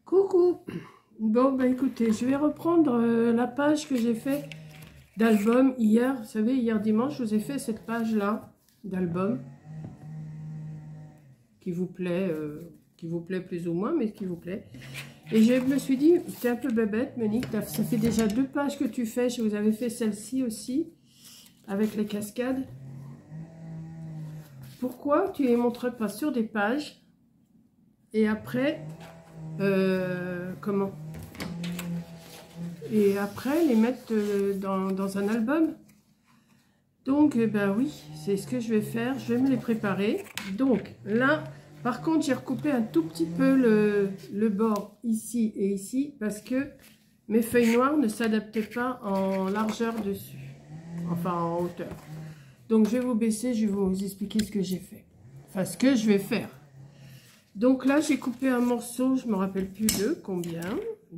Coucou. Bon, bah écoutez, je vais reprendre la page que j'ai fait d'album hier. Vous savez, hier dimanche, je vous ai fait cette page-là d'album qui vous plaît plus ou moins, mais qui vous plaît. Et je me suis dit, t'es un peu bébête, Monique, ça fait déjà 2 pages que tu fais. Je vous avais fait celle-ci aussi, avec les cascades. Pourquoi tu les montrerais pas sur des pages et après, comment? Et après les mettre dans un album. Donc ben oui, c'est ce que je vais faire, je vais me les préparer. Donc là, par contre, j'ai recoupé un tout petit peu le bord ici et ici parce que mes feuilles noires ne s'adaptaient pas en largeur dessus, enfin en hauteur. Donc je vais vous baisser, je vais vous expliquer ce que j'ai fait, enfin ce que je vais faire. Donc là, j'ai coupé un morceau, je me rappelle plus de combien,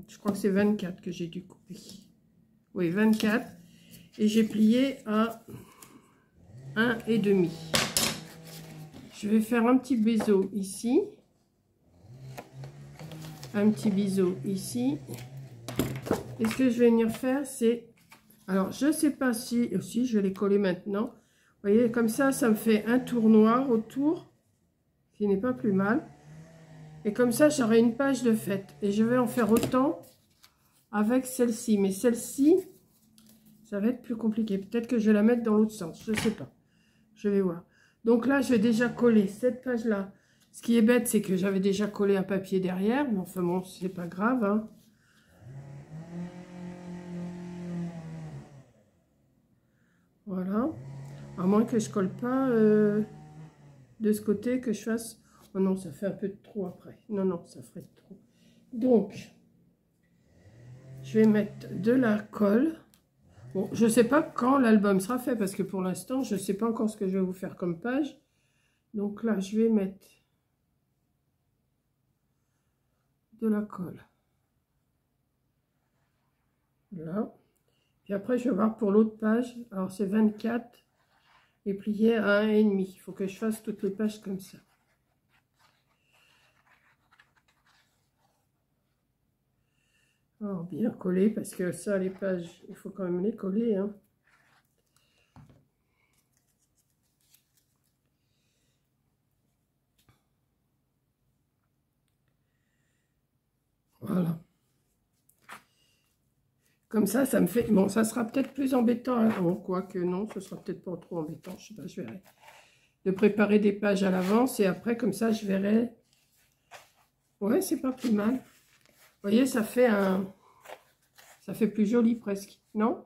je crois que c'est 24 que j'ai dû couper. Oui, 24. Et j'ai plié à 1,5. Je vais faire un petit biseau ici. Un petit biseau ici. Et ce que je vais venir faire, c'est... Alors, je ne sais pas si... Aussi, je vais les coller maintenant. Vous voyez, comme ça me fait un tour noir autour, qui n'est pas plus mal. Et comme ça, j'aurai une page de fête. Et je vais en faire autant avec celle-ci. Mais celle-ci, ça va être plus compliqué. Peut-être que je vais la mettre dans l'autre sens. Je ne sais pas. Je vais voir. Donc là, je vais déjà coller cette page-là. Ce qui est bête, c'est que j'avais déjà collé un papier derrière. Mais enfin bon, c'est pas grave, hein. Voilà. À moins que je colle pas de ce côté, que je fasse... Oh non, ça fait un peu de trop après. Non, non, ça ferait de trop. Donc, je vais mettre de la colle. Bon, je ne sais pas quand l'album sera fait, parce que pour l'instant, je ne sais pas encore ce que je vais vous faire comme page. Donc là, je vais mettre de la colle. Là. Puis après, je vais voir pour l'autre page. Alors, c'est 24 et plié à 1,5. Il faut que je fasse toutes les pages comme ça. Alors, bien coller, parce que ça, les pages, il faut quand même les coller, hein. Voilà. Comme ça me fait... Bon, ça sera peut-être plus embêtant, hein. Bon, quoique non, ce sera peut-être pas trop embêtant. Je sais pas, je verrai. De préparer des pages à l'avance et après, comme ça, je verrai. Ouais, c'est pas plus mal. Vous voyez, ça fait un... Ça fait plus joli presque, non?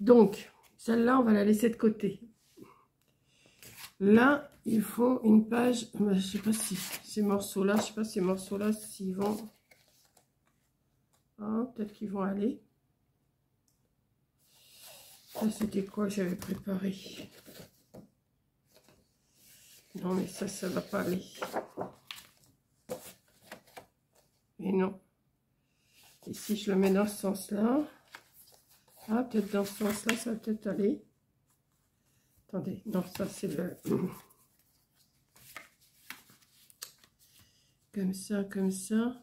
Donc, celle-là, on va la laisser de côté. Là, il faut une page... Je ne sais pas si ces morceaux-là, je sais pas si ces morceaux-là, s'ils vont... Ah, peut-être qu'ils vont aller. Ça, c'était quoi j'avais préparé? Non, mais ça va pas aller. Et non. Et si je le mets dans ce sens-là... Ah, peut-être dans ce sens-là, ça va peut-être aller. Attendez, non, ça c'est le... Comme ça, comme ça.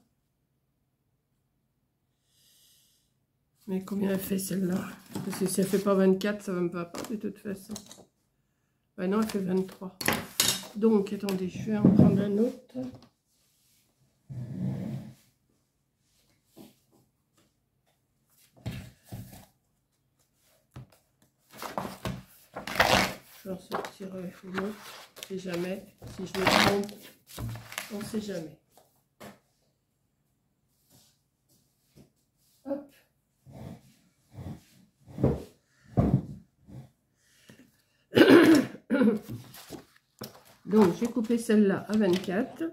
Mais combien elle fait celle-là? Parce que si elle ne fait pas 24, ça ne me va pas de toute façon. Ben non, elle fait 23. Donc, attendez, je vais en prendre un autre. Je vais en sortir une autre. On ne sait jamais. Si je me trompe, on ne sait jamais. Hop. Donc, j'ai coupé celle-là à 24.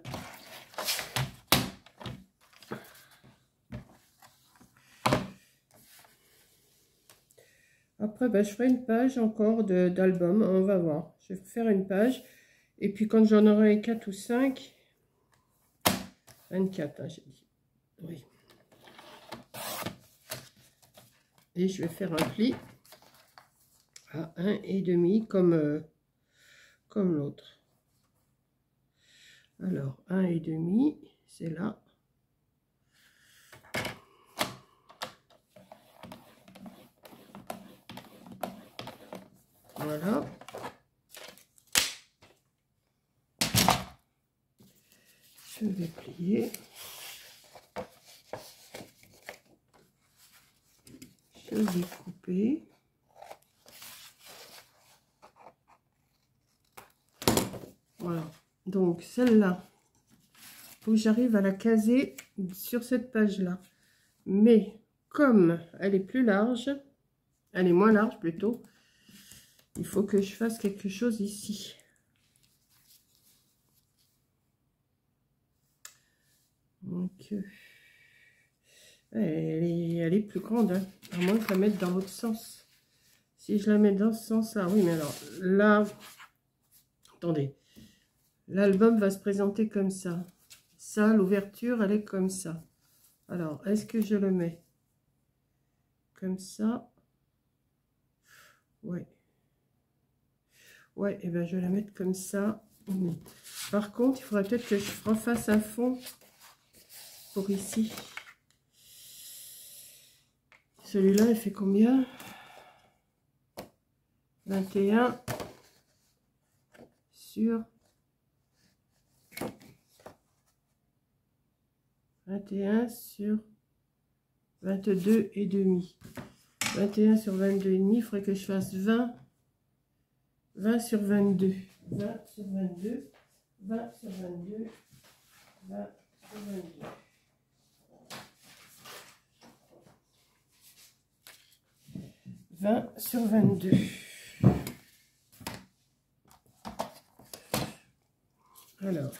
Après, ben, je ferai une page encore d'album. On va voir. Je vais faire une page. Et puis, quand j'en aurai 4 ou 5... 24, hein, j'ai dit. Oui. Et je vais faire un pli à 1,5 comme l'autre. Alors, 1,5, c'est là. Voilà. Je vais plier. Je vais couper. Voilà. Donc celle-là, il faut que j'arrive à la caser sur cette page-là. Mais comme elle est plus large, elle est moins large plutôt, il faut que je fasse quelque chose ici. Donc, elle est plus grande, hein, à moins que je la mette dans l'autre sens. Si je la mets dans ce sens-là, oui, mais alors là, attendez, l'album va se présenter comme ça. Ça, l'ouverture, elle est comme ça. Alors, est-ce que je le mets comme ça? Ouais. Ouais, et ben je vais la mettre comme ça. Par contre, il faudrait peut-être que je refasse un fond pour ici. Celui-là, il fait combien? 21 sur 21 sur 22 et demi. 21 sur 22 et demi, il faudrait que je fasse 20 sur 22. 20 sur 22, 20 sur 22, 20 sur 22. Sur 22. Alors,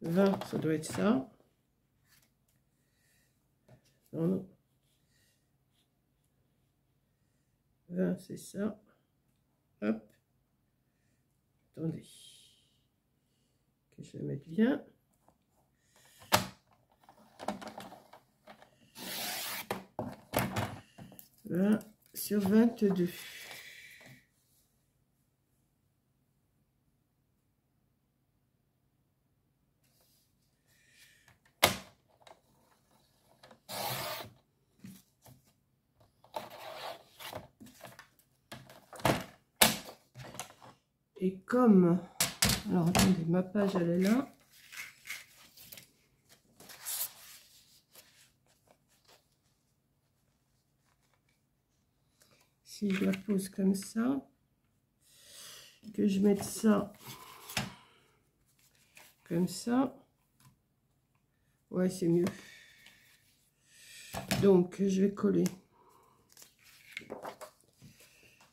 20, ça doit être ça. Non, non. 20, c'est ça. Hop. Attendez. Que je le mette bien. Sur 22. Et comme, alors attendez, ma page elle est là. Si je la pose comme ça, que je mette ça comme ça, ouais c'est mieux. Donc je vais coller.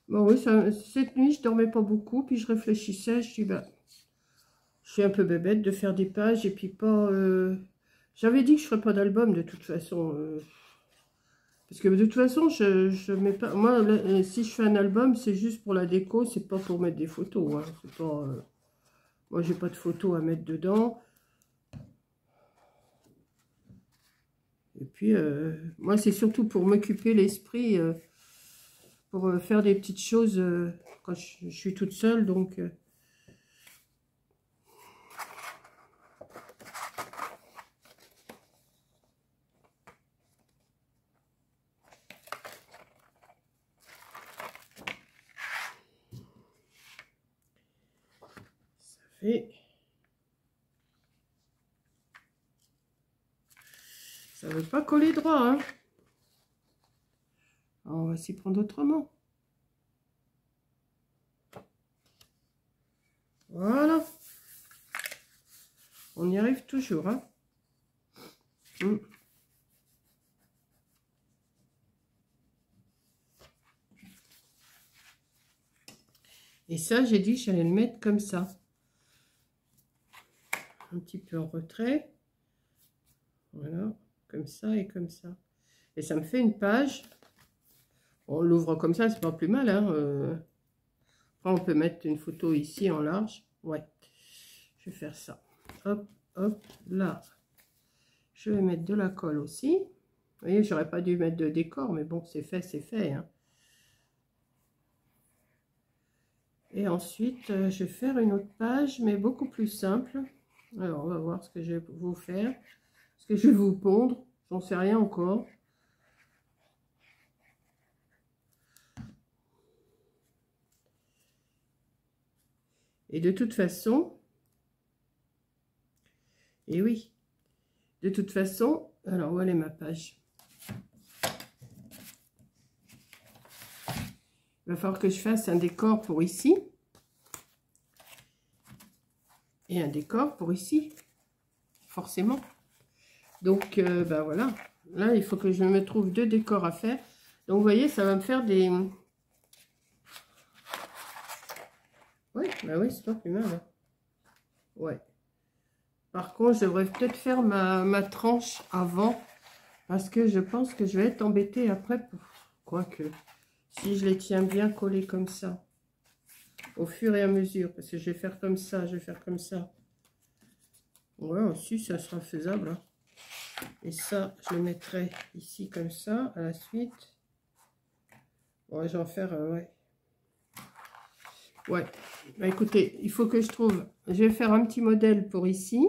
Bon oui, cette nuit je dormais pas beaucoup, puis je réfléchissais, je dis bah, je suis un peu bébête de faire des pages et puis pas. J'avais dit que je ferais pas d'album de toute façon. Parce que de toute façon, je mets pas. Moi, si je fais un album, c'est juste pour la déco, c'est pas pour mettre des photos. Hein. C'est pas, moi, j'ai pas de photos à mettre dedans. Et puis, moi, c'est surtout pour m'occuper l'esprit, pour faire des petites choses quand je suis toute seule. Donc, ça fait. Ça ne veut pas coller droit, hein. Alors, on va s'y prendre autrement. Voilà. On y arrive toujours, hein. Et ça, j'ai dit que j'allais le mettre comme ça. Un petit peu en retrait. Voilà, comme ça et comme ça. Et ça me fait une page. On l'ouvre comme ça, c'est pas plus mal, hein. Après, on peut mettre une photo ici en large. Ouais, je vais faire ça. Hop, hop, là. Je vais mettre de la colle aussi. Vous voyez, j'aurais pas dû mettre de décor, mais bon, c'est fait, hein. Et ensuite, je vais faire une autre page, mais beaucoup plus simple. Alors, on va voir ce que je vais vous faire. Ce que je vais vous pondre. J'en sais rien encore. Et de toute façon, et oui, de toute façon, alors où elle est ma page? Il va falloir que je fasse un décor pour ici. Et un décor pour ici, forcément. Donc, ben voilà. Là, il faut que je me trouve 2 décors à faire. Donc, vous voyez, ça va me faire des... Ouais, bah oui, c'est pas plus mal. Hein. Ouais. Par contre, je devrais peut-être faire ma tranche avant. Parce que je pense que je vais être embêtée après. Quoique, si je les tiens bien collés comme ça. Au fur et à mesure. Parce que je vais faire comme ça, je vais faire comme ça. Ouais, aussi, ça sera faisable. Hein. Et ça, je le mettrai ici comme ça, à la suite. Ouais, je vais en faire, ouais. Ouais, bah, écoutez, il faut que je trouve... Je vais faire un petit modèle pour ici.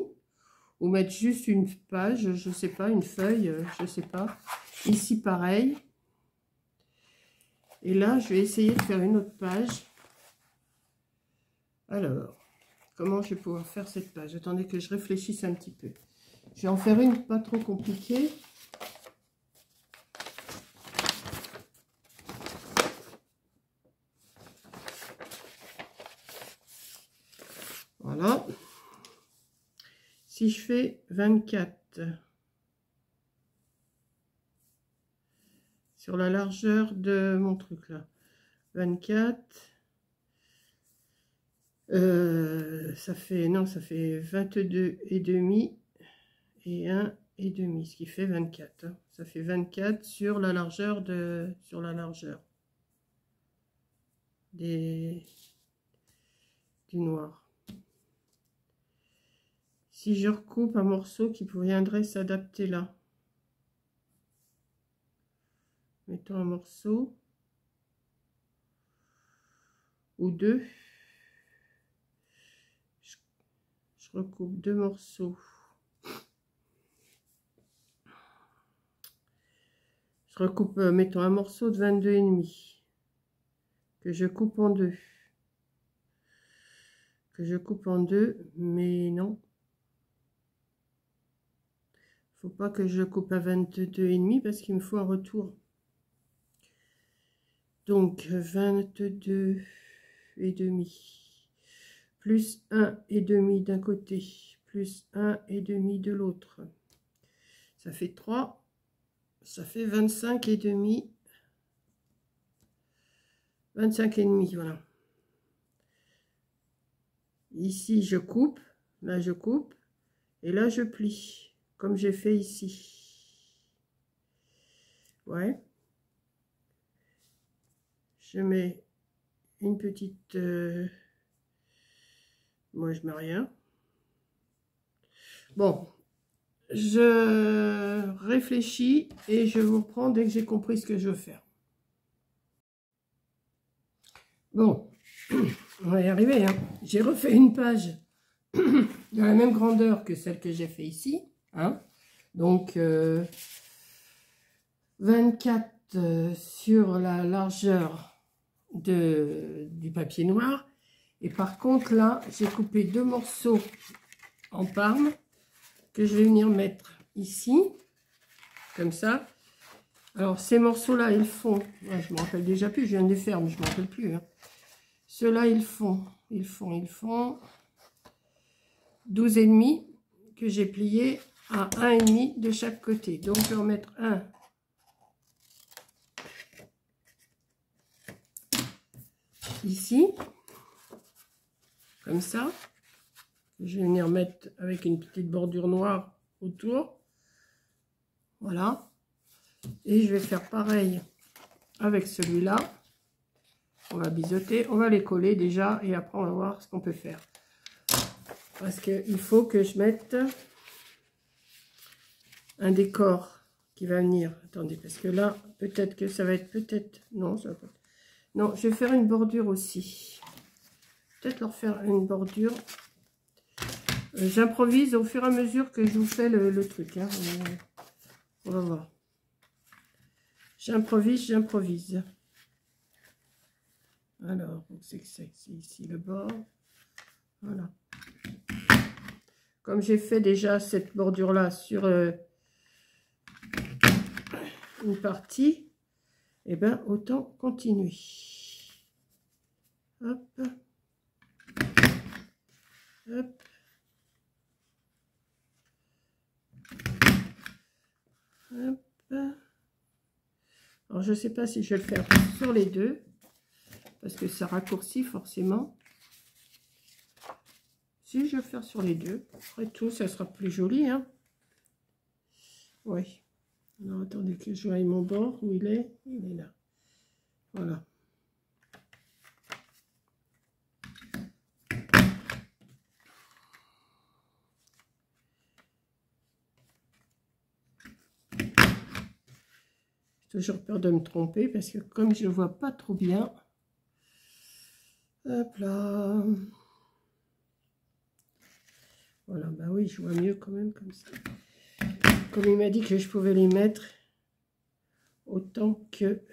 Ou mettre juste une page, je sais pas, une feuille, je sais pas. Ici, pareil. Et là, je vais essayer de faire une autre page. Alors, comment je vais pouvoir faire cette page? Attendez que je réfléchisse un petit peu. Je vais en faire une pas trop compliquée. Voilà. Si je fais 24 sur la largeur de mon truc là, 24, ça fait, non, ça fait 22 et demi et 1 et demi, ce qui fait 24. Hein. Ça fait 24 sur la largeur du noir. Si je recoupe un morceau qui viendrait s'adapter là, mettons un morceau ou 2, je recoupe 2 morceaux. Je recoupe, mettons un morceau de 22,5 que je coupe en 2. Que je coupe en 2, mais non. Faut pas que je coupe à 22,5 parce qu'il me faut un retour. Donc 22,5 plus 1,5 d'un côté, plus 1,5 de l'autre. Ça fait 3. Ça fait 25,5. 25,5, voilà. Ici, je coupe. Là, je coupe. Et là, je plie. Comme j'ai fait ici. Ouais. Je mets une petite... Moi, je mets rien. Bon. Je réfléchis et je vous reprends dès que j'ai compris ce que je veux faire. Bon, on va y arriver. Hein. J'ai refait une page de la même grandeur que celle que j'ai fait ici. Hein. Donc, 24 sur la largeur du papier noir. Et par contre, là, j'ai coupé 2 morceaux en parme que je vais venir mettre ici, comme ça. Alors, ces morceaux-là, ils font... Ouais, je me rappelle déjà plus, je viens de les faire, mais je ne me rappelle plus. Hein. Ceux-là, ils font 12,5 que j'ai plié à 1,5 de chaque côté. Donc, je vais en mettre un ici, comme ça. Je vais venir mettre avec une petite bordure noire autour. Voilà. Et je vais faire pareil avec celui-là. On va biseauter, on va les coller déjà et après on va voir ce qu'on peut faire. Parce qu'il faut que je mette un décor qui va venir. Attendez, parce que là, peut-être que ça va être non, ça va pas. Non, je vais faire une bordure aussi. Peut-être leur faire une bordure. J'improvise au fur et à mesure que je vous fais le truc. Hein. On va voir. J'improvise, j'improvise. Alors, c'est que c'est ici le bord. Voilà. Comme j'ai fait déjà cette bordure-là sur une partie, et bien autant continuer. Hop. Hop. Hop. Alors, je ne sais pas si je vais le faire sur les deux, parce que ça raccourcit forcément. Si je vais le faire sur les deux, après tout, ça sera plus joli, hein. Oui. Alors, attendez que je voie mon bord, où il est. Il est là. Voilà. J'ai toujours peur de me tromper, parce que comme je ne vois pas trop bien, hop là. Voilà, bah oui, je vois mieux quand même comme ça. Comme il m'a dit que je pouvais les mettre autant que...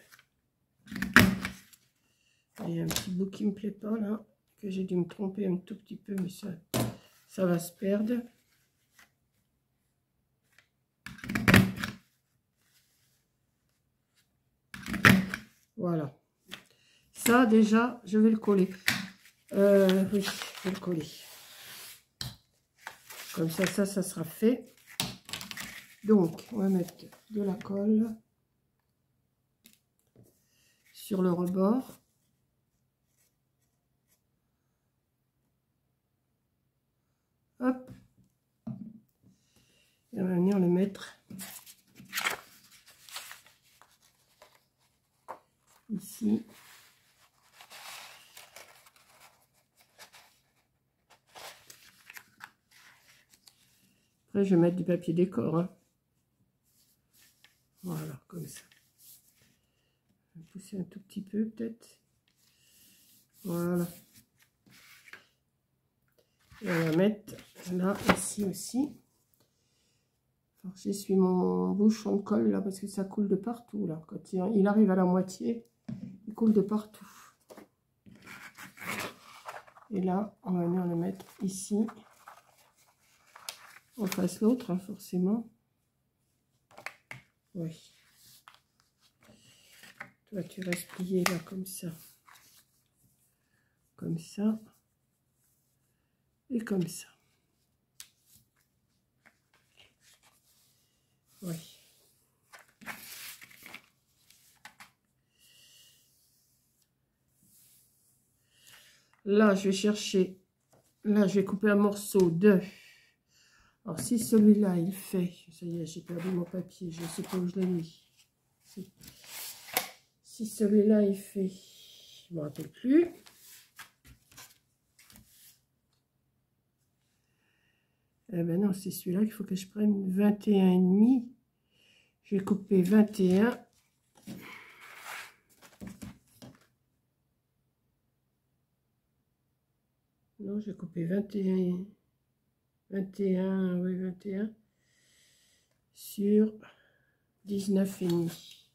Il y a un petit bout qui me plaît pas là, que j'ai dû me tromper un tout petit peu, mais ça va se perdre. Voilà. Ça déjà, je vais le coller. Oui, je vais le coller. Comme ça sera fait. Donc, on va mettre de la colle sur le rebord. Hop. Et on va venir le mettre ici. Après, je vais mettre du papier décor. Hein. Voilà, comme ça. Je vais pousser un tout petit peu, peut-être. Voilà. Et on va mettre là, ici aussi. Alors, j'essuie mon bouchon de colle là, parce que ça coule de partout. Là. Quand il arrive à la moitié, il coule de partout. Et là, on va venir le mettre ici. On fasse l'autre, hein, forcément. Oui. Toi, tu restes plié là, comme ça. Comme ça. Et comme ça. Oui. Là, je vais chercher. Là, je vais couper un morceau de... Alors, si celui-là, il fait... Ça y est, j'ai perdu mon papier. Je ne sais pas où je l'ai mis. Si celui-là, il fait... Je ne me rappelle plus. Eh ben non, c'est celui-là qu'il faut que je prenne 21,5. Je vais couper 21. Non, je vais couper 21. 21, oui, 21 sur 19,5.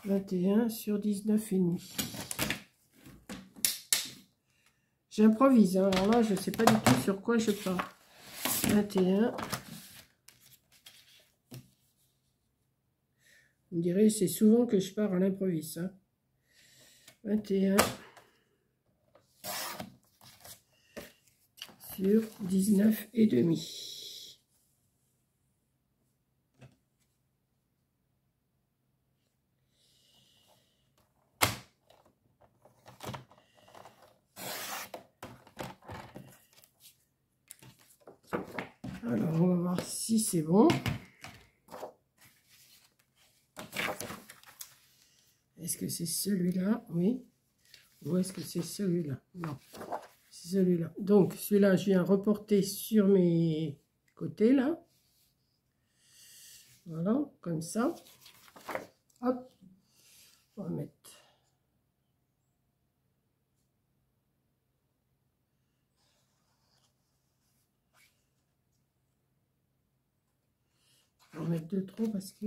21 sur 19,5. J'improvise, hein. Alors là, je ne sais pas du tout sur quoi je pars. 21. Vous me direz, c'est souvent que je pars à l'improviste. Hein. 21 sur 19,5. Alors, on va voir si c'est bon. Est-ce que c'est celui-là? Oui. Ou est-ce que c'est celui-là? Non. C'est celui-là. Donc, celui-là, je viens reporter sur mes côtés, là. Voilà, comme ça. Hop. On va mettre... Je vais en mettre 2 trop parce que...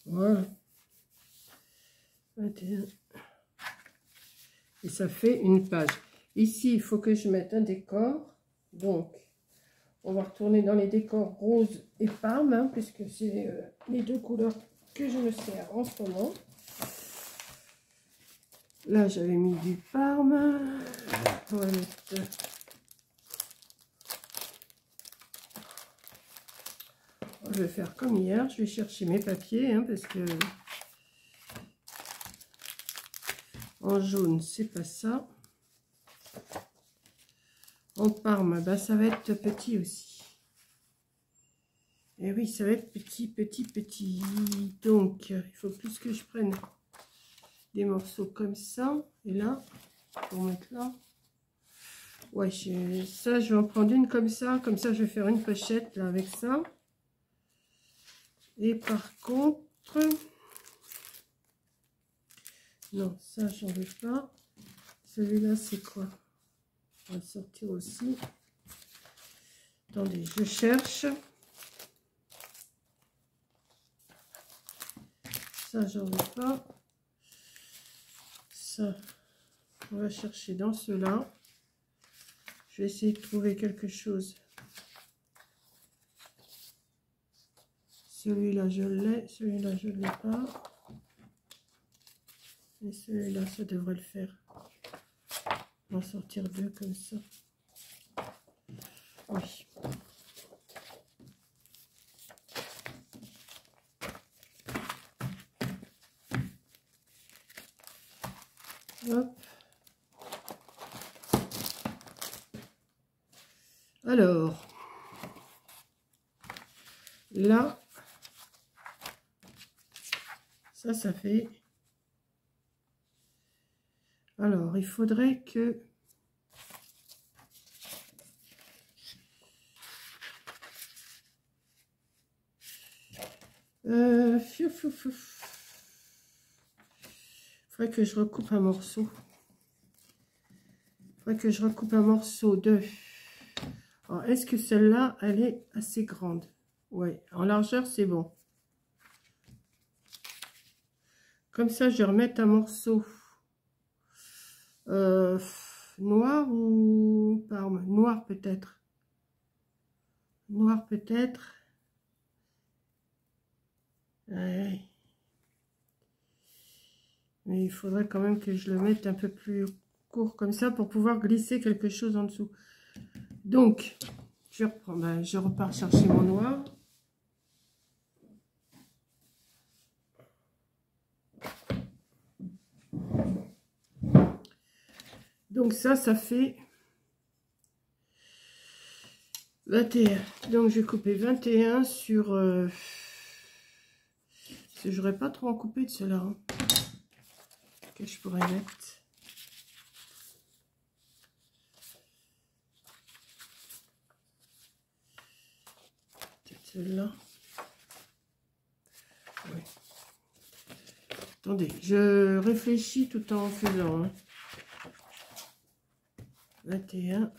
Voilà. 21. Et ça fait une page. Ici, il faut que je mette un décor. Donc, on va retourner dans les décors rose et parme, hein, puisque c'est les 2 couleurs que je me sers en ce moment. Là, j'avais mis du parme. On va mettre... Je vais faire comme hier. Je vais chercher mes papiers, hein, parce que en jaune, c'est pas ça. En parme, bah, ça va être petit aussi. Et oui, ça va être petit, petit, petit. Donc, il faut plus que je prenne des morceaux comme ça. Et là, pour mettre là. Ouais, ça, je vais en prendre une comme ça. Comme ça, je vais faire une pochette là avec ça. Et par contre... Non, ça, j'en veux pas. Celui-là, c'est quoi? On va le sortir aussi. Attendez, je cherche. Ça, j'en veux pas. Ça, on va chercher dans ceux-là. Je vais essayer de trouver quelque chose. Celui-là, je l'ai. Celui-là, je ne l'ai pas. Et celui-là, ça devrait le faire. On va sortir 2 comme ça. Oui. Hop. Alors, là, ça fait... Alors, il faudrait que... Il faudrait que je recoupe un morceau. Il faudrait que je recoupe un morceau de... Alors, est-ce que celle-là, elle est assez grande? Oui, en largeur, c'est bon. Comme ça, je vais remettre un morceau noir ou parme? Noir peut-être. Noir peut-être. Ouais. Mais il faudrait quand même que je le mette un peu plus court comme ça pour pouvoir glisser quelque chose en dessous. Donc, je reprends, ben, je repars chercher mon noir. Donc ça fait 21. Donc je vais couper 21 sur... parce que j'aurais pas trop en coupé de cela. Hein, que je pourrais mettre. Peut-être celle-là. Oui. Attendez, je réfléchis tout en faisant. Hein. 21.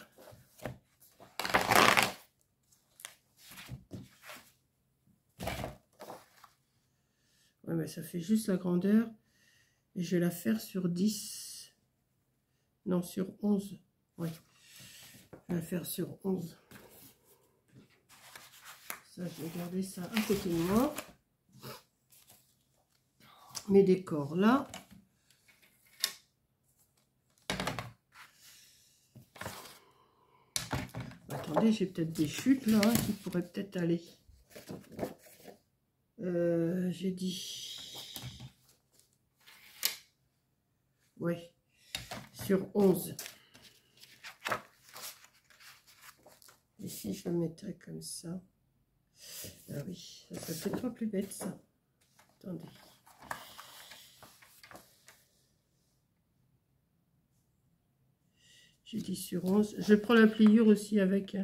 Ouais, mais ça fait juste la grandeur. Et je vais la faire sur 10. Non, sur 11. Oui. Je vais la faire sur 11. Ça, je vais garder ça à côté de moi. Mes décors là. Attendez, j'ai peut-être des chutes là hein, qui pourraient peut-être aller. J'ai dit... Oui, sur 11. Ici, je le mettrai comme ça. Ah oui, ça serait peut-être pas plus bête ça. Attendez. J'ai dit sur 11. Je prends la pliure aussi avec.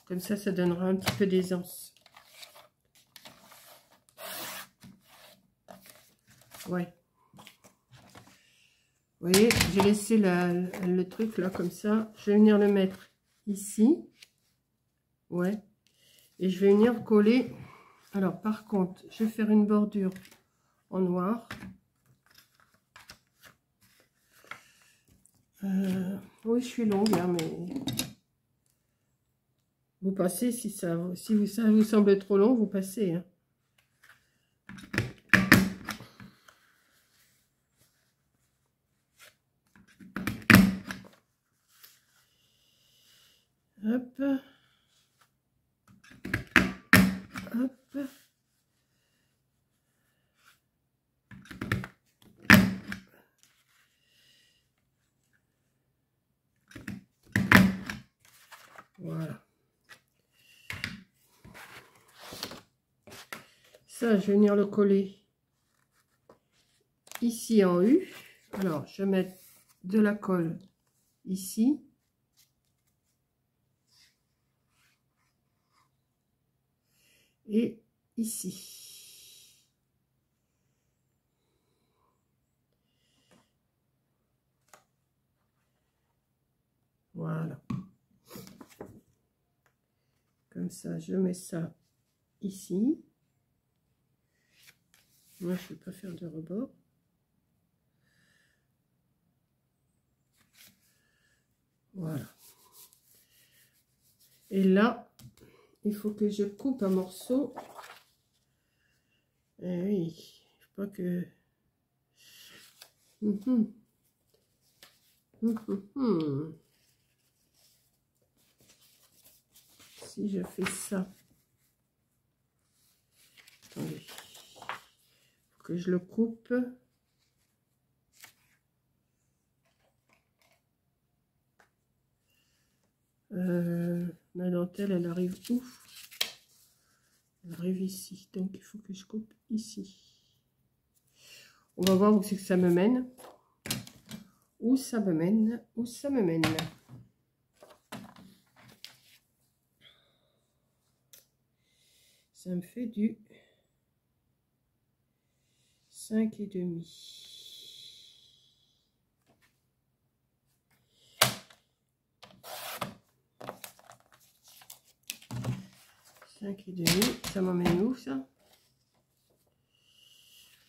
Comme ça, ça donnera un petit peu d'aisance. Ouais. Vous voyez, j'ai laissé le truc là comme ça. Je vais venir le mettre ici. Ouais. Et je vais venir coller. Alors par contre, je vais faire une bordure en noir. Oui, je suis longue, hein, mais vous passez si ça vous semble trop long, vous passez. Hein. Hop. Hop. Voilà. Ça, je vais venir le coller ici en U. Alors, je vais mettre de la colle ici. Et ici. Voilà. Comme ça, je mets ça ici. Moi, je ne vais pas faire de rebord. Voilà. Et là, il faut que je coupe un morceau. Eh oui, il faut pas que... Si je fais ça... Attendez. Il faut que je le coupe. Ma dentelle, elle arrive où? Elle arrive ici. Donc, il faut que je coupe ici. On va voir où c'est que ça me mène. Où ça me mène. Où ça me mène. Ça me fait du 5,5. 5,5. Ça m'emmène où ça?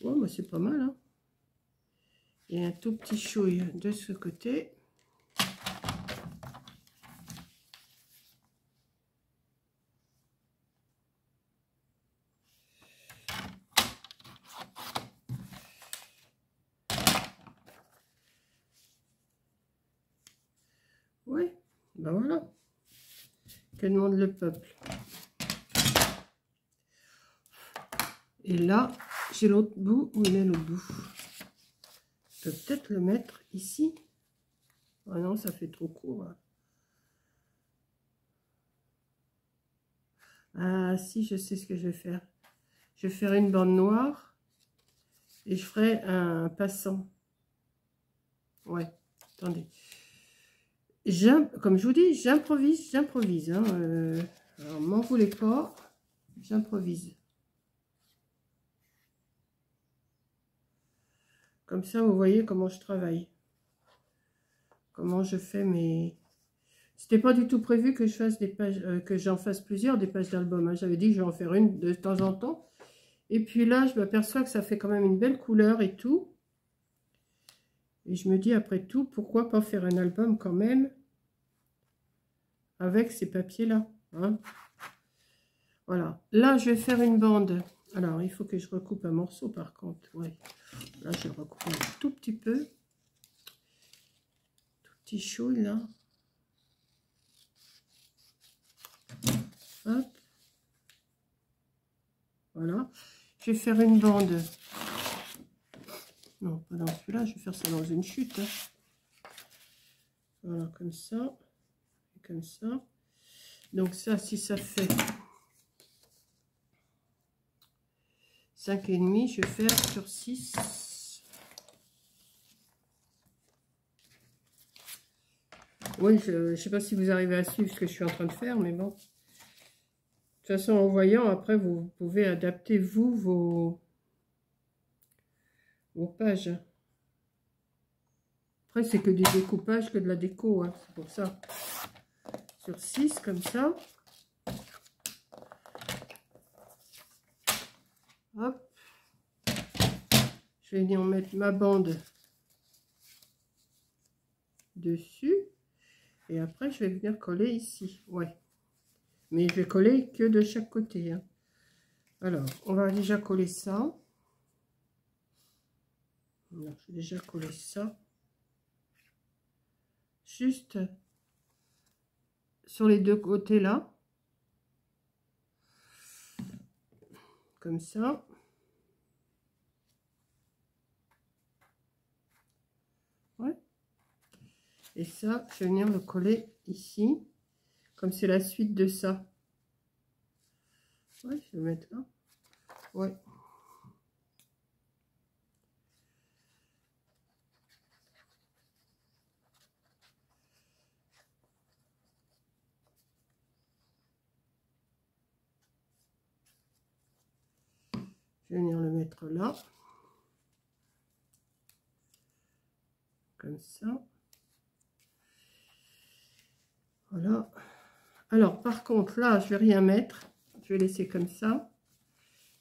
Oh, bah c'est pas mal. Hein. Il y a un tout petit chouille de ce côté. Oui, ben voilà. Que demande le peuple? Et là, j'ai l'autre bout. Où il est l'autre bout? Je peux peut-être le mettre ici. Ah non, ça fait trop court. Ah si, je sais ce que je vais faire. Je vais faire une bande noire. Et je ferai un passant. Ouais, attendez. Comme je vous dis, j'improvise. Hein. Alors, m'en voulez pas. J'improvise. Comme ça, vous voyez comment je travaille. Comment je fais mes... C'était pas du tout prévu que je fasse des pages, que j'en fasse plusieurs, des pages d'album. Hein. J'avais dit que je vais en faire une de temps en temps. Et puis là, je m'aperçois que ça fait quand même une belle couleur et tout. Et je me dis, après tout, pourquoi pas faire un album quand même avec ces papiers-là. Hein. Voilà. Là, je vais faire une bande. Alors, il faut que je recoupe un morceau, par contre. Ouais. Là, je vais recouper un tout petit peu. Tout petit chouille, là. Hop. Voilà. Je vais faire une bande. Non, pas dans celui-là. Je vais faire ça dans une chute. Hein. Voilà, comme ça. Et comme ça. Donc ça, si ça fait 5,5, je vais faire sur 6. Oui, je ne sais pas si vous arrivez à suivre ce que je suis en train de faire, mais bon. De toute façon, en voyant, après, vous pouvez adapter, vous, vos pages. Après, c'est que du découpage, que de la déco, hein, c'est pour ça. Sur 6, comme ça. Hop. Je vais venir mettre ma bande dessus. Et après, je vais venir coller ici. Ouais. Mais je vais coller que de chaque côté. Hein. Alors, on va déjà coller ça. Alors, je vais déjà coller ça. Juste sur les deux côtés là. Comme ça. Ouais. Et ça, je vais venir le coller ici. Comme c'est la suite de ça. Ouais, je vais mettre là. Ouais. Je vais venir le mettre là. Comme ça. Voilà. Alors, par contre, là, je vais rien mettre. Je vais laisser comme ça.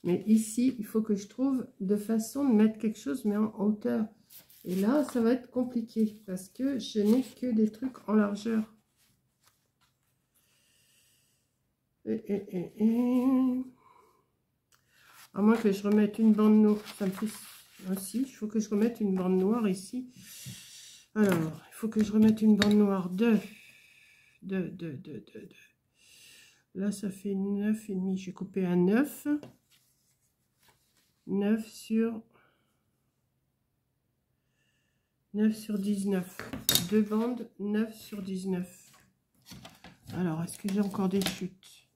Mais ici, il faut que je trouve de façon de mettre quelque chose, mais en hauteur. Et là, ça va être compliqué parce que je n'ai que des trucs en largeur. À moins que je remette une bande noire. Ça me fait aussi. Il faut que je remette une bande noire ici. Alors, il faut que je remette une bande noire de. Là, ça fait 9,5. J'ai coupé à 9. 9 sur 19. Deux bandes, 9 sur 19. Alors, est-ce que j'ai encore des chutes?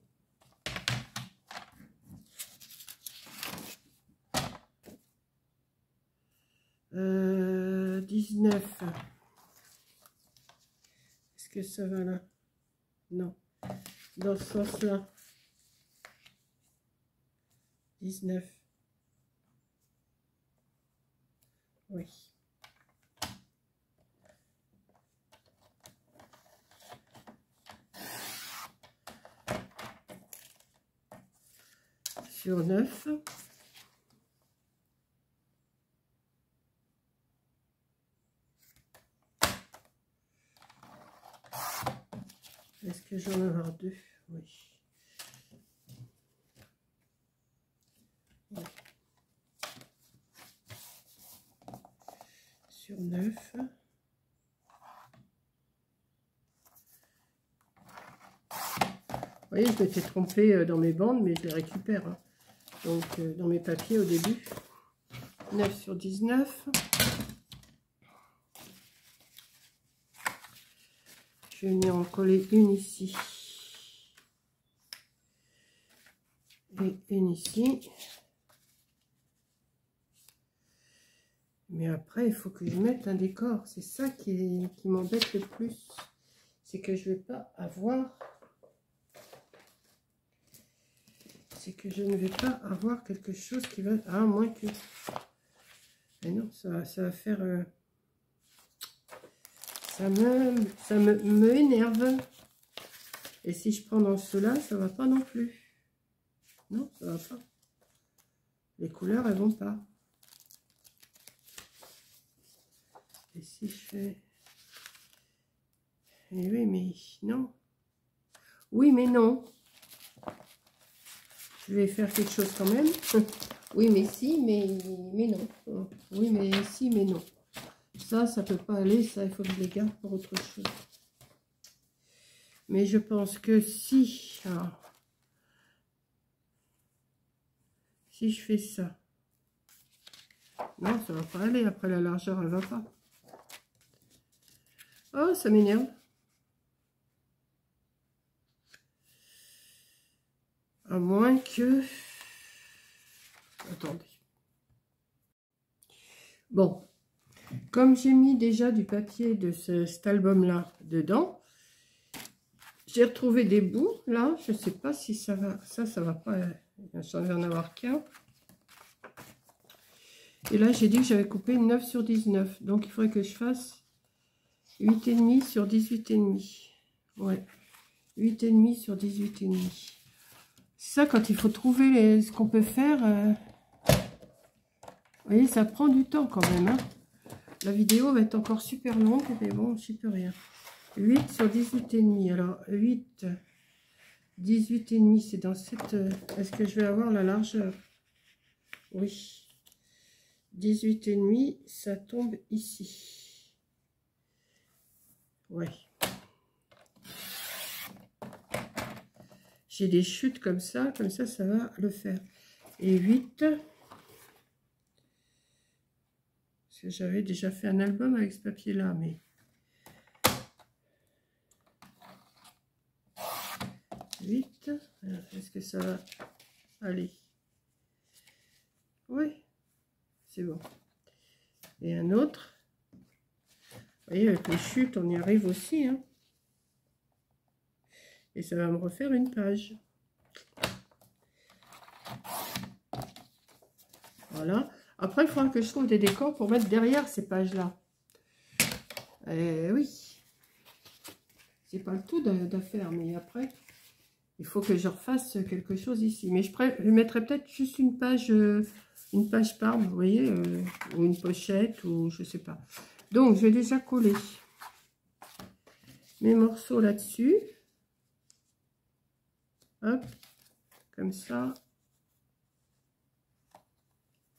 Euh, 19. Est-ce que ça va là? Non. Dans ce sens-là. 19. Oui. Sur 9. Est-ce que j'en ai avoir deux? Oui. Oui. Sur 9. Vous voyez, je m'étais trompée dans mes bandes, mais je les récupère. Hein. Donc, dans mes papiers au début. 9 sur 19. Je vais venir en coller une ici. Et une ici. Mais après, il faut que je mette un décor. C'est ça qui m'embête le plus. C'est que je ne vais pas avoir... C'est que je ne vais pas avoir quelque chose qui va... Ah, moins que... Mais non, ça va faire... Ça me énerve. Et si je prends dans cela, ça va pas non plus. Non, ça va pas. Les couleurs, elles vont pas. Et si je fais... Eh oui, mais non. Oui, mais non. Je vais faire quelque chose quand même. Oui, mais si, mais non. Oui, mais si, mais non. Ça peut pas aller. Ça, il faut que je les garde pour autre chose. Mais je pense que si... Alors, si je fais ça... Non, ça va pas aller. Après, la largeur, elle va pas. Oh, ça m'énerve. À moins que... Attendez. Bon. Comme j'ai mis déjà du papier de cet album-là dedans, j'ai retrouvé des bouts, là. Je ne sais pas si ça va... Ça va pas... J'en vais en avoir qu'un. Et là, j'ai dit que j'avais coupé 9 sur 19. Donc, il faudrait que je fasse 8,5 sur 18,5. Ouais. 8,5 sur 18,5. C'est ça, quand il faut trouver ce qu'on peut faire. Vous voyez, ça prend du temps quand même. Hein. La vidéo va être encore super longue, mais bon, je n'y peux rien. 8 sur 18,5. Alors, 8, 18,5, c'est dans cette... Est-ce que je vais avoir la largeur? Oui. 18,5, ça tombe ici. Ouais. J'ai des chutes comme ça ça va le faire. Et 8. Parce que j'avais déjà fait un album avec ce papier-là, mais... 8. Est-ce que ça va aller? Oui, c'est bon. Et un autre. Vous voyez, avec les chutes, on y arrive aussi. Hein. Et ça va me refaire une page. Voilà. Après, il faudra que je trouve des décors pour mettre derrière ces pages-là. Oui. C'est pas le tout d'affaire, mais après, il faut que je refasse quelque chose ici. Mais je mettrai peut-être juste une page par, vous voyez, ou une pochette, ou je sais pas. Donc, je vais déjà coller mes morceaux là-dessus. Hop, comme ça.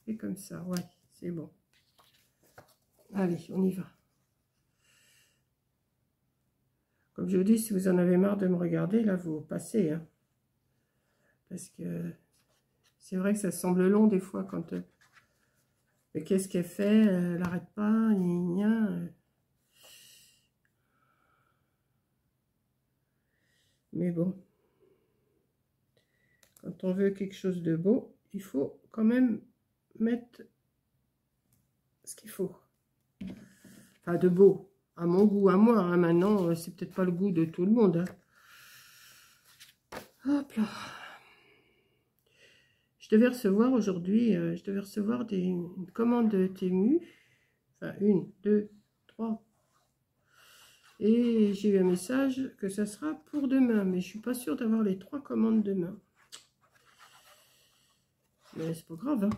Et comme ça, ouais, c'est bon. Allez, on y va. Comme je vous dis, si vous en avez marre de me regarder, là, vous passez. Hein. Parce que c'est vrai que ça semble long des fois quand... mais qu'est-ce qu'elle fait? Elle n'arrête pas, Mais bon. Quand on veut quelque chose de beau, il faut quand même mettre ce qu'il faut. Enfin, de beau. À mon goût, à moi. Hein. Maintenant, c'est peut-être pas le goût de tout le monde. Hein. Hop là. Je devais recevoir aujourd'hui, une commande de Temu. Enfin, 1, 2, 3. Et j'ai eu un message que ça sera pour demain. Mais je suis pas sûre d'avoir les 3 commandes demain. Mais c'est pas grave. Hein.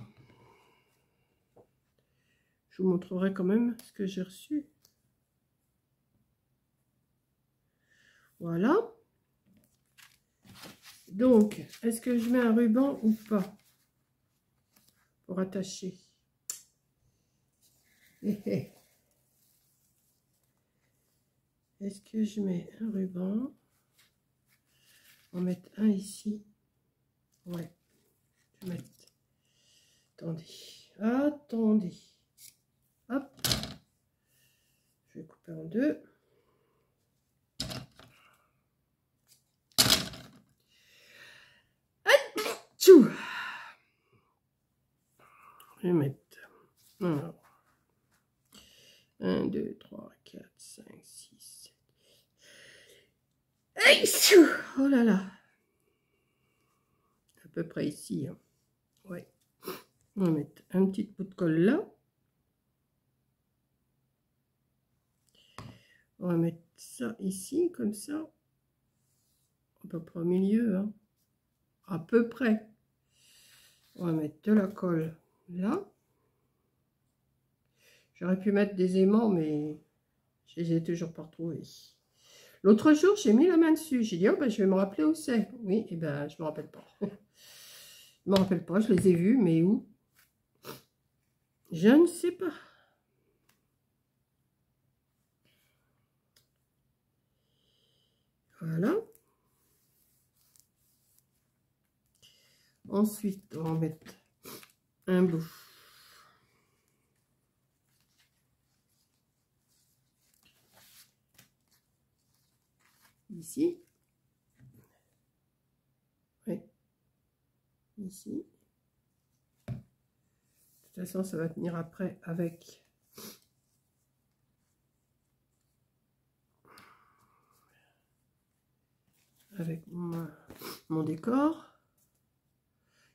Je vous montrerai quand même ce que j'ai reçu. Voilà. Donc, est-ce que je mets un ruban ou pas pour attacher? Est-ce que je mets un ruban? On va mettre un ici. Ouais. Je vais mettre. Attendez. Attendez. Hop. Je vais couper en deux. Tchou. Je vais mettre. Alors. 1, 2, 3, 4, 5, 6, 7. Oh là là. À peu près ici. Hein. Ouais. On va mettre un petit bout de colle là. On va mettre ça ici, comme ça. À peu près au milieu. Hein. À peu près. On va mettre de la colle là. J'aurais pu mettre des aimants, mais je les ai toujours pas retrouvés. L'autre jour, j'ai mis la main dessus. J'ai dit, oh, ben, je vais me rappeler où c'est. Oui, et ben, je me rappelle pas. Je me rappelle pas, je les ai vus, mais où? Je ne sais pas. Voilà. Ensuite, on va mettre un bout. Ici. Oui. Ici. De toute façon, ça va tenir après avec mon décor.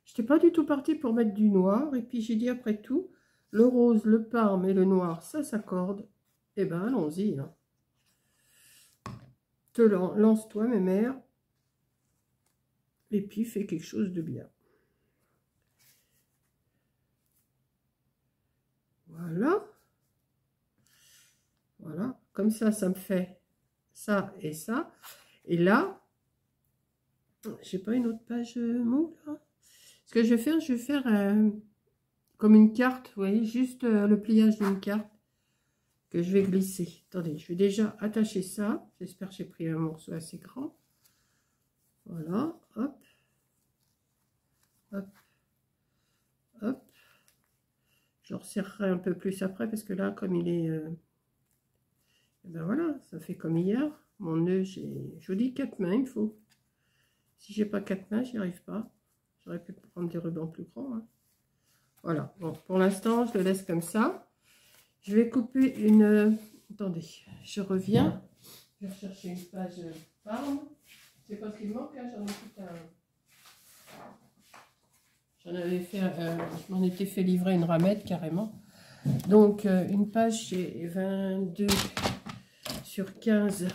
Je n'étais pas du tout partie pour mettre du noir. Et puis, j'ai dit après tout, le rose, le parme et le noir, ça s'accorde. Eh ben, allons-y. Hein. lance-toi, mes mères. Et puis, fais quelque chose de bien. Voilà. Voilà. Comme ça, ça me fait ça et ça. Et là, j'ai pas une autre page moule, là. Ce que je vais faire comme une carte, vous voyez, juste le pliage d'une carte que je vais glisser. Attendez, je vais déjà attacher ça. J'espère que j'ai pris un morceau assez grand. Voilà, hop, hop, hop. Je le resserrerai un peu plus après parce que là, comme il est... ben voilà, ça fait comme hier. Mon nœud, je vous dis 4 mains, il faut. Si j'ai pas 4 mains, j'y arrive pas. J'aurais pu prendre des rubans plus grands. Hein. Voilà, bon, pour l'instant, je le laisse comme ça. Je vais couper une... Attendez, je reviens. Je vais chercher une page Parme. C'est pas ce qu'il manque, là, j'en ai tout un... J'en avais fait, je m'en étais fait livrer une ramette carrément. Donc, une page, c'est 22 sur 15,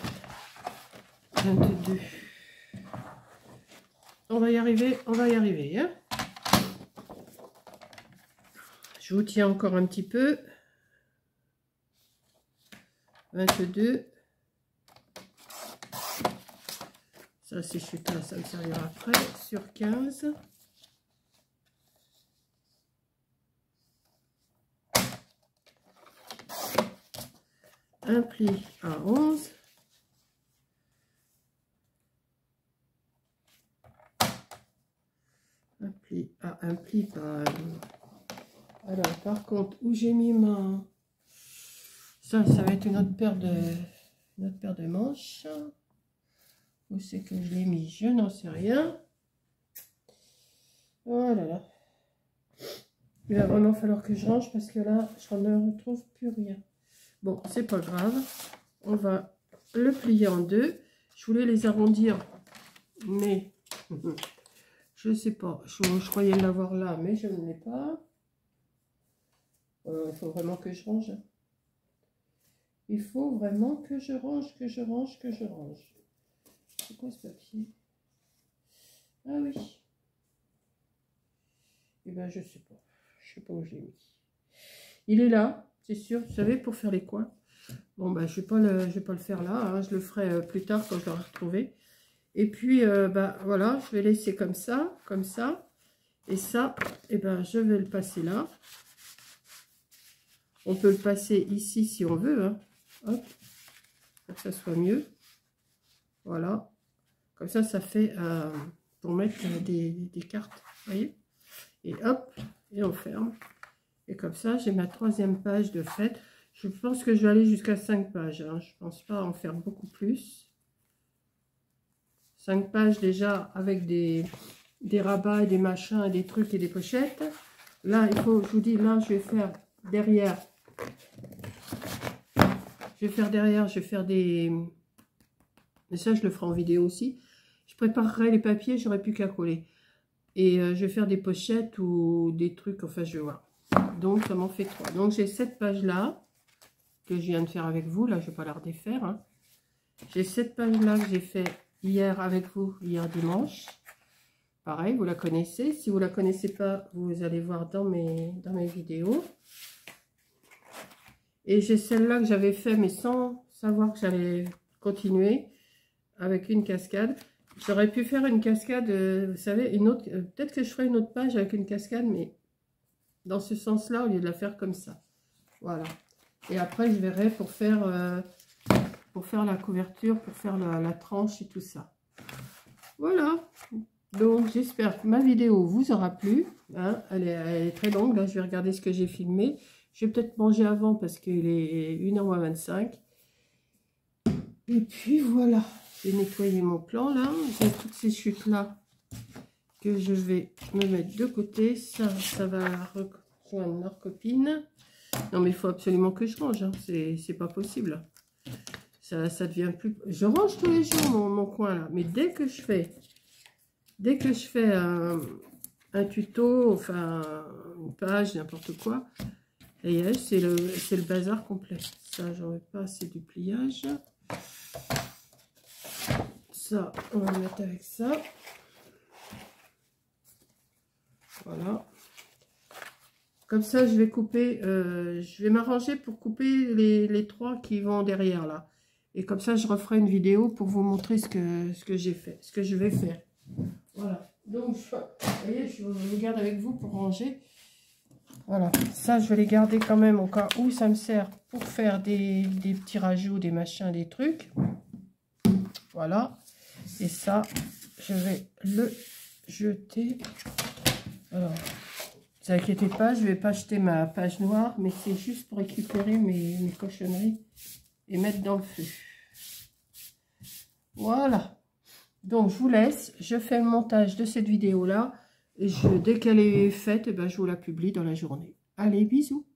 22. On va y arriver, hein. Je vous tiens encore un petit peu. 22. Ça, ces chutes-là, ça me servira après. Sur 15. Un pli à 11. Un pli pas... Alors, par contre, où j'ai mis ma... Ça va être une autre paire de manches. Où c'est que je l'ai mis? Je n'en sais rien. Oh là là. Il va vraiment falloir que je range parce que là, je ne retrouve plus rien. Bon, c'est pas grave. On va le plier en deux. Je voulais les arrondir, mais je sais pas. Je croyais l'avoir là, mais je ne l'ai pas. Il faut vraiment que je range. Il faut vraiment que je range, que je range. C'est quoi ce papier? Ah oui. Eh ben, je sais pas. Je sais pas où je l'ai mis. Il est là, c'est sûr. Vous savez, pour faire les coins. Bon, bah, je vais pas le faire là. Hein. Je le ferai plus tard quand je l'aurai retrouvé. Et puis, bah, voilà, je vais laisser comme ça. Et ça, eh ben, je vais le passer là. On peut le passer ici si on veut. Hein. Hop, pour que ça soit mieux. Voilà. Comme ça, ça fait pour mettre des cartes. Vous voyez? Et hop, et on ferme. Et comme ça, j'ai ma 3e page de fait. Je pense que je vais aller jusqu'à 5 pages. Hein. Je ne pense pas en faire beaucoup plus. 5 pages déjà avec des rabats, et des machins, et des trucs et des pochettes. Là, il faut, je vous dis, là, je vais faire derrière. Je vais faire des... Et ça, je le ferai en vidéo aussi. Je préparerai les papiers, j'aurai plus qu'à coller. Et je vais faire des pochettes ou des trucs, enfin, je vais voir. Donc, ça m'en fait 3. Donc, j'ai cette page-là que je viens de faire avec vous. Là, je ne vais pas la redéfaire. Hein. J'ai cette page-là que j'ai fait hier avec vous, hier dimanche. Pareil, vous la connaissez. Si vous ne la connaissez pas, vous allez voir dans mes vidéos. Et j'ai celle-là que j'avais fait, mais sans savoir que j'allais continuer avec une cascade. J'aurais pu faire une cascade, vous savez, une autre. Peut-être que je ferai une autre page avec une cascade, mais dans ce sens-là, au lieu de la faire comme ça. Voilà. Et après, je verrai pour faire la couverture, pour faire la tranche et tout ça. Voilà. Donc, j'espère que ma vidéo vous aura plu. Hein. Elle est très longue. Là, je vais regarder ce que j'ai filmé. Je vais peut-être manger avant parce qu'il est 1h25. Et puis, voilà. J'ai nettoyé mon plan, là. J'ai toutes ces chutes-là que je vais me mettre de côté. Ça va rejoindre leur copine. Non, mais il faut absolument que je range. Hein. C'est pas possible. Ça devient plus... Je range tous les jours mon coin, là. Mais dès que je fais un tuto, enfin, une page, n'importe quoi, et c'est le bazar complet. Ça, j'en ai pas assez du pliage. ça, on va le mettre avec ça. Voilà. Comme ça, je vais couper, je vais m'arranger pour couper les 3 qui vont derrière là. Et comme ça, je referai une vidéo pour vous montrer ce que j'ai fait, ce que je vais faire. Voilà. Donc, vous voyez, je le garde avec vous pour ranger. Voilà. Ça, je vais les garder quand même au cas où ça me sert pour faire des petits rajouts, des machins, des trucs. Voilà. Et ça, je vais le jeter. Alors, ne vous inquiétez pas, je ne vais pas jeter ma page noire, mais c'est juste pour récupérer mes cochonneries et mettre dans le feu. Voilà. Donc, je vous laisse. Je fais le montage de cette vidéo-là. Et dès qu'elle est faite, eh ben, je vous la publie dans la journée. Allez, bisous.